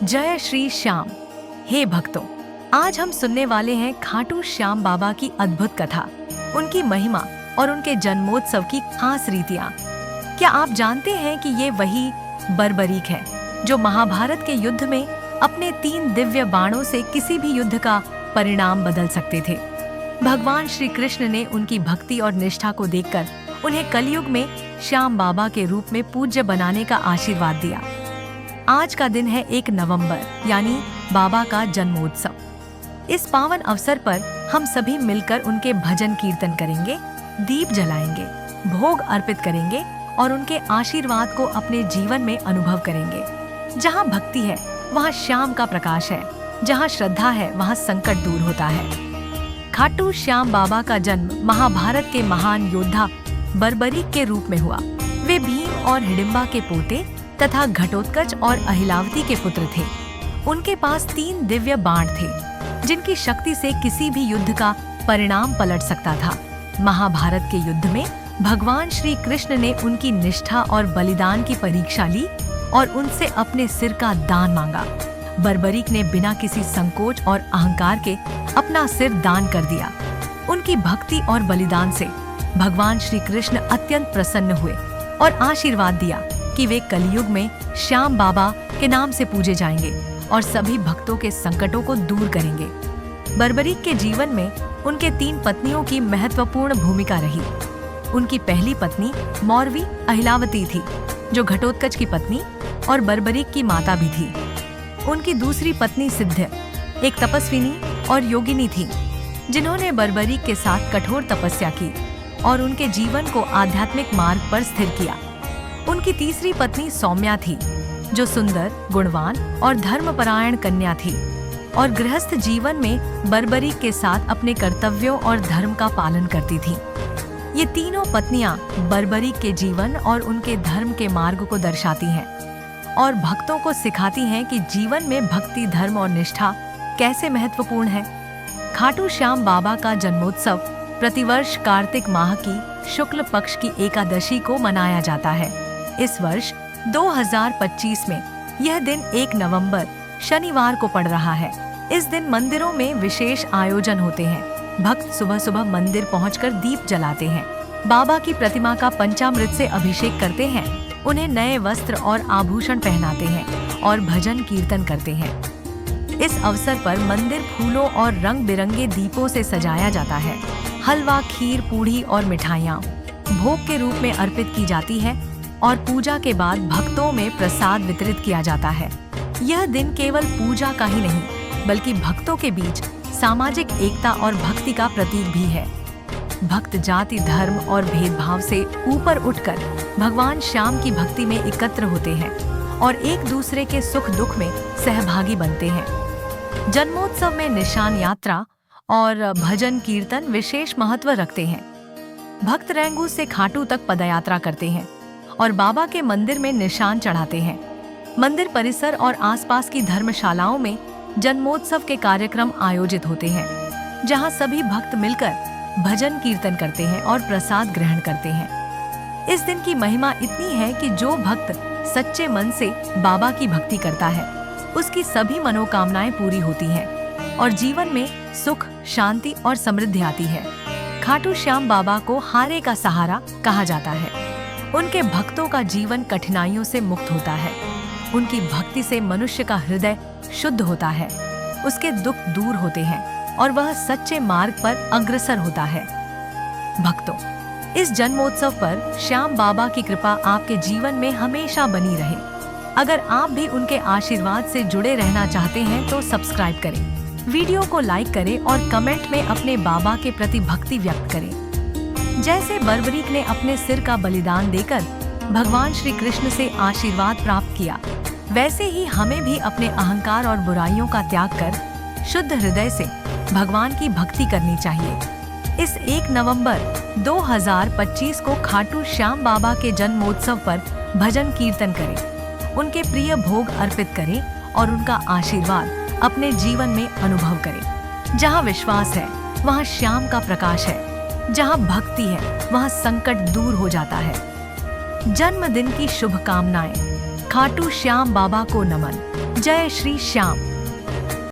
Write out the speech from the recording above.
जय श्री श्याम। हे भक्तों, आज हम सुनने वाले हैं खाटू श्याम बाबा की अद्भुत कथा, उनकी महिमा और उनके जन्मोत्सव की खास रीतियां। क्या आप जानते हैं कि ये वही बर्बरीक है जो महाभारत के युद्ध में अपने 3 दिव्य बाणों से किसी भी युद्ध का परिणाम बदल सकते थे। भगवान श्री कृष्ण ने उनकी भक्ति और निष्ठा को देखकर उन्हें कलयुग में श्याम बाबा के रूप में पूज्य बनाने का आशीर्वाद दिया। आज का दिन है 1 नवंबर, यानी बाबा का जन्मोत्सव। इस पावन अवसर पर हम सभी मिलकर उनके भजन कीर्तन करेंगे, दीप जलाएंगे, भोग अर्पित करेंगे और उनके आशीर्वाद को अपने जीवन में अनुभव करेंगे। जहाँ भक्ति है वहाँ श्याम का प्रकाश है, जहाँ श्रद्धा है वहाँ संकट दूर होता है। खाटू श्याम बाबा का जन्म महाभारत के महान योद्धा बर्बरीक के रूप में हुआ। वे भीम और हिडिंबा के पोते तथा घटोत्कच और अहिलावती के पुत्र थे। उनके पास 3 दिव्य बाण थे, जिनकी शक्ति से किसी भी युद्ध का परिणाम पलट सकता था। महाभारत के युद्ध में भगवान श्री कृष्ण ने उनकी निष्ठा और बलिदान की परीक्षा ली और उनसे अपने सिर का दान मांगा। बर्बरीक ने बिना किसी संकोच और अहंकार के अपना सिर दान कर दिया। उनकी भक्ति और बलिदान से भगवान श्री कृष्ण अत्यंत प्रसन्न हुए और आशीर्वाद दिया कि वे कलयुग में श्याम बाबा के नाम से पूजे जाएंगे और सभी भक्तों के संकटों को दूर करेंगे। बर्बरीक के जीवन में उनके 3 पत्नियों की महत्वपूर्ण भूमिका रही। उनकी पहली पत्नी मौरवी अहिलावती थी, जो घटोत्कच की पत्नी और बर्बरीक की माता भी थी। उनकी दूसरी पत्नी सिद्ध एक तपस्विनी और योगिनी थी, जिन्होंने बर्बरीक के साथ कठोर तपस्या की और उनके जीवन को आध्यात्मिक मार्ग पर स्थिर किया। उनकी तीसरी पत्नी सौम्या थी, जो सुंदर, गुणवान और धर्मपरायण कन्या थी और गृहस्थ जीवन में बर्बरीक के साथ अपने कर्तव्यों और धर्म का पालन करती थी। ये तीनों पत्नियां बर्बरीक के जीवन और उनके धर्म के मार्ग को दर्शाती हैं और भक्तों को सिखाती हैं कि जीवन में भक्ति, धर्म और निष्ठा कैसे महत्वपूर्ण है। खाटू श्याम बाबा का जन्मोत्सव प्रतिवर्ष कार्तिक माह की शुक्ल पक्ष की एकादशी को मनाया जाता है। इस वर्ष 2025 में यह दिन 1 नवंबर शनिवार को पड़ रहा है। इस दिन मंदिरों में विशेष आयोजन होते हैं। भक्त सुबह सुबह मंदिर पहुंचकर दीप जलाते हैं, बाबा की प्रतिमा का पंचामृत से अभिषेक करते हैं, उन्हें नए वस्त्र और आभूषण पहनाते हैं और भजन कीर्तन करते हैं। इस अवसर पर मंदिर फूलों और रंग बिरंगे दीपों से सजाया जाता है। हलवा, खीर, पूड़ी और मिठाइयाँ भोग के रूप में अर्पित की जाती है और पूजा के बाद भक्तों में प्रसाद वितरित किया जाता है। यह दिन केवल पूजा का ही नहीं, बल्कि भक्तों के बीच सामाजिक एकता और भक्ति का प्रतीक भी है। भक्त जाति, धर्म और भेदभाव से ऊपर उठकर भगवान श्याम की भक्ति में एकत्र होते हैं और एक दूसरे के सुख दुख में सहभागी बनते हैं। जन्मोत्सव में निशान यात्रा और भजन कीर्तन विशेष महत्व रखते हैं। भक्त रैंगू से खाटू तक पदयात्रा करते हैं और बाबा के मंदिर में निशान चढ़ाते हैं। मंदिर परिसर और आसपास की धर्मशालाओं में जन्मोत्सव के कार्यक्रम आयोजित होते हैं, जहां सभी भक्त मिलकर भजन कीर्तन करते हैं और प्रसाद ग्रहण करते हैं। इस दिन की महिमा इतनी है कि जो भक्त सच्चे मन से बाबा की भक्ति करता है, उसकी सभी मनोकामनाएं पूरी होती हैं और जीवन में सुख, शांति और समृद्धि आती है। खाटू श्याम बाबा को हारे का सहारा कहा जाता है। उनके भक्तों का जीवन कठिनाइयों से मुक्त होता है। उनकी भक्ति से मनुष्य का हृदय शुद्ध होता है, उसके दुख दूर होते हैं और वह सच्चे मार्ग पर अग्रसर होता है। भक्तों, इस जन्मोत्सव पर श्याम बाबा की कृपा आपके जीवन में हमेशा बनी रहे। अगर आप भी उनके आशीर्वाद से जुड़े रहना चाहते हैं तो सब्सक्राइब करें, वीडियो को लाइक करें और कमेंट में अपने बाबा के प्रति भक्ति व्यक्त करें। जैसे बर्बरीक ने अपने सिर का बलिदान देकर भगवान श्री कृष्ण से आशीर्वाद प्राप्त किया, वैसे ही हमें भी अपने अहंकार और बुराइयों का त्याग कर शुद्ध हृदय से भगवान की भक्ति करनी चाहिए। इस 1 नवंबर 2025 को खाटू श्याम बाबा के जन्मोत्सव पर भजन कीर्तन करें, उनके प्रिय भोग अर्पित करें और उनका आशीर्वाद अपने जीवन में अनुभव करें। जहाँ विश्वास है वहाँ श्याम का प्रकाश है, जहाँ भक्ति है वहाँ संकट दूर हो जाता है। जन्मदिन की शुभकामनाएं। खाटू श्याम बाबा को नमन। जय श्री श्याम।